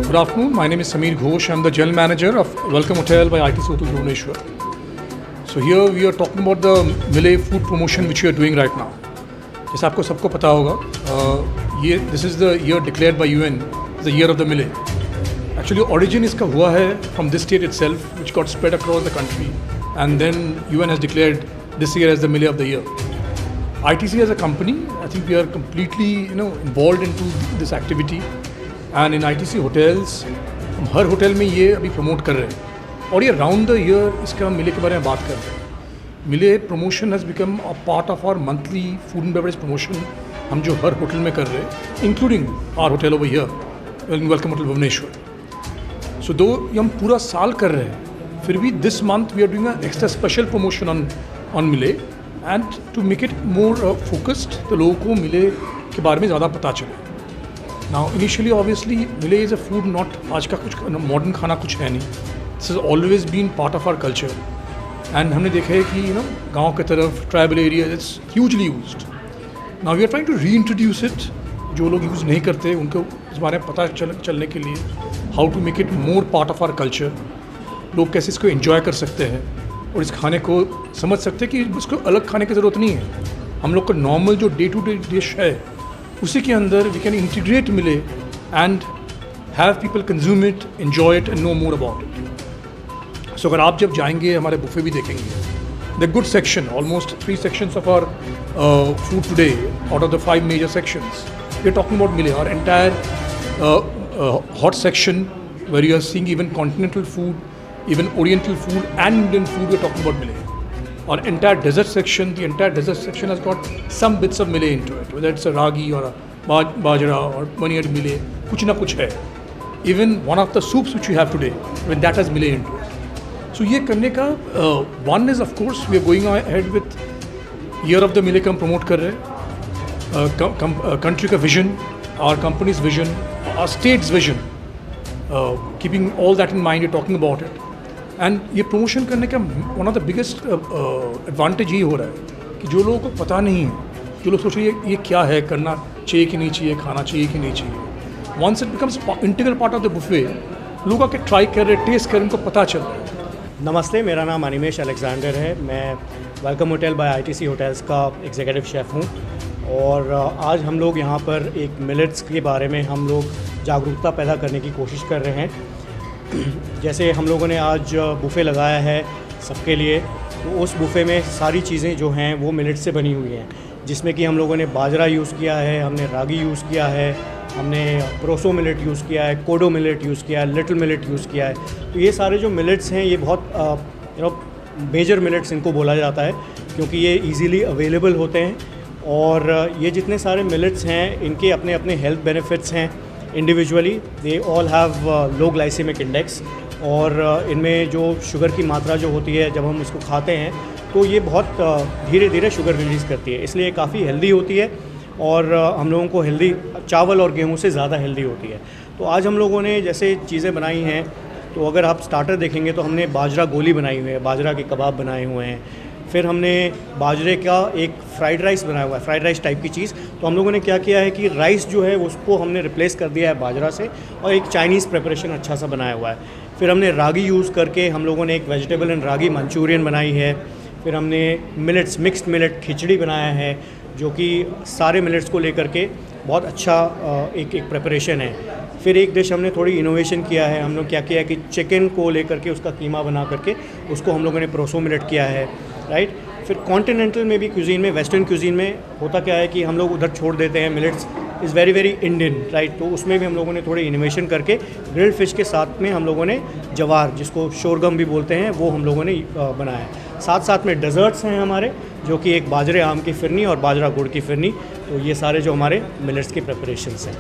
Good afternoon. My name is Sameer Ghosh. I'm the General Manager of Welcome Hotel by ITC Hotel Bhubaneswar. So here we are talking about the Mille food promotion which we are doing right now. जैसे आपको सबको पता होगा, this is the year declared by UN, the year of the Mille. Actually, origin इसका हुआ है from this state itself, which got spread across the country, and then UN has declared this year as the Mille of the year. ITC as a company, I think we are completely involved into this activity, and in ITC hotels, हम हर होटल में ये अभी promote कर रहे हैं और ये राउंड द ईयर इसका मिले के बारे में बात कर रहे हैं. Millet promotion has become a part of our monthly food and beverage promotion हम जो हर होटल में कर रहे हैं, including our hotel over here welcome hotel Bhubaneswar. So दो ये हम पूरा साल कर रहे हैं, फिर भी this month we are doing a extra special promotion on millet and to make it more focused, तो लोगों को मिले के बारे में ज़्यादा पता चले. Now initially obviously millet is a food not, आज का कुछ मॉडर्न खाना कुछ है नहीं. This is always been part of our culture and हमने देखा है कि गांव की तरफ tribal area it's hugely used. Now we are trying to reintroduce it. जो लोग यूज़ नहीं करते उनको इस बारे में पता चलने के लिए how to make it more part of our culture. लोग कैसे इसको एंजॉय कर सकते हैं और इस खाने को समझ सकते हैं कि इसको अलग खाने की ज़रूरत नहीं है. हम लोग का नॉर्मल जो डे टू डे डिश है उसी के अंदर we can integrate millet and have people consume it, enjoy it and know more about it. So अगर आप जब जाएंगे हमारे बुफे भी देखेंगे, the good section, almost 3 sections of our food today out of the 5 major sections we are talking about millet. और entire hot section where you are seeing even continental food, even oriental food and Indian food, we're talking about Mille. Or entire desert section, the entire desert section has got some bits of Mille into it, whether it's a ragi or a bajra or maniad Mille, kuch na kuch hai. Even one of the soups which we have today, when that has Mille into it. So ये करने का one is of course we are going ahead with year of the Mille का हम promote कर रहे हैं. Country का vision, our company's vision, our state's vision, keeping all that in mind, we're talking about it. And ये promotion करने का one of the biggest advantage ये हो रहा है कि जो लोगों को पता नहीं है, जो लोग सोच रहे हैं ये क्या है, करना चाहिए कि नहीं चाहिए, खाना चाहिए कि नहीं चाहिए, once it becomes integral part of the buffet, लोग आके ट्राई कर रहे हैं, टेस्ट कर रहे हैं, उनको पता चल रहा है. नमस्ते, मेरा नाम अनिमेश अलेक्जेंडर है. मैं welcome hotel by ITC hotels का एग्जीक्यूटिव शेफ़ हूँ और आज हम लोग यहाँ पर एक मिलेट्स के बारे में हम लोग जागरूकता पैदा करने की कोशिश कर रहे हैं. जैसे हम लोगों ने आज बुफ़े लगाया है सबके लिए, तो उस बुफ़े में सारी चीज़ें जो हैं वो मिलेट से बनी हुई हैं, जिसमें कि हम लोगों ने बाजरा यूज़ किया है, हमने रागी यूज़ किया है, हमने प्रोसो मिलेट यूज़ किया है, कोडो मिलेट यूज़ किया है, लिटिल मिलेट यूज़ किया है. तो ये सारे जो मिलेट्स हैं ये बहुत मेजर मिलेट्स इनको बोला जाता है क्योंकि ये ईज़िली अवेलेबल होते हैं. और ये जितने सारे मिलेट्स हैं इनके अपने अपने हेल्थ बेनिफिट्स हैं. Individually they all have low glycemic index और इनमें जो शुगर की मात्रा जो होती है जब हम इसको खाते हैं तो ये बहुत धीरे धीरे शुगर रिलीज़ करती है, इसलिए काफ़ी हेल्दी होती है और हम लोगों को हेल्दी चावल और गेहूं से ज़्यादा हेल्दी होती है. तो आज हम लोगों ने जैसे चीज़ें बनाई हैं, तो अगर आप स्टार्टर देखेंगे तो हमने बाजरा गोली बनाई हुई है, बाजरा के कबाब बनाए हुए हैं. फिर हमने बाजरे का एक फ्राइड राइस बनाया हुआ है, फ्राइड राइस टाइप की चीज़. तो हम लोगों ने क्या किया है कि राइस जो है उसको हमने रिप्लेस कर दिया है बाजरा से और एक चाइनीज़ प्रिपरेशन अच्छा सा बनाया हुआ है. फिर हमने रागी यूज़ करके हम लोगों ने एक वेजिटेबल एंड रागी मंचूरियन बनाई है. फिर हमने मिलेट्स, मिक्स्ड मिलेट खिचड़ी बनाया है जो कि सारे मिलेट्स को लेकर के बहुत अच्छा एक प्रिपरेशन है. फिर एक डिश हमने थोड़ी इनोवेशन किया है. हम लोग क्या किया है कि चिकन को लेकर के उसका कीमा बना करके उसको हम लोगों ने प्रोसो मिलेट किया है, राइट. फिर कॉन्टिनेंटल में भी क्यूजीन में, वेस्टर्न क्यूजीन में होता क्या है कि हम लोग उधर छोड़ देते हैं, millets is very very Indian, right. तो उसमें भी हम लोगों ने थोड़ी इनोवेशन करके ग्रिल्ड फिश के साथ में हम लोगों ने जवार, जिसको शोरगम भी बोलते हैं, वो हम लोगों ने बनाया है. साथ साथ में डेजर्ट्स हैं हमारे, जो कि एक बाजरे आम की फिरनी और बाजरा गुड़ की फिरनी. तो ये सारे जो हमारे मिलेट्स के प्रिपरेशंस हैं.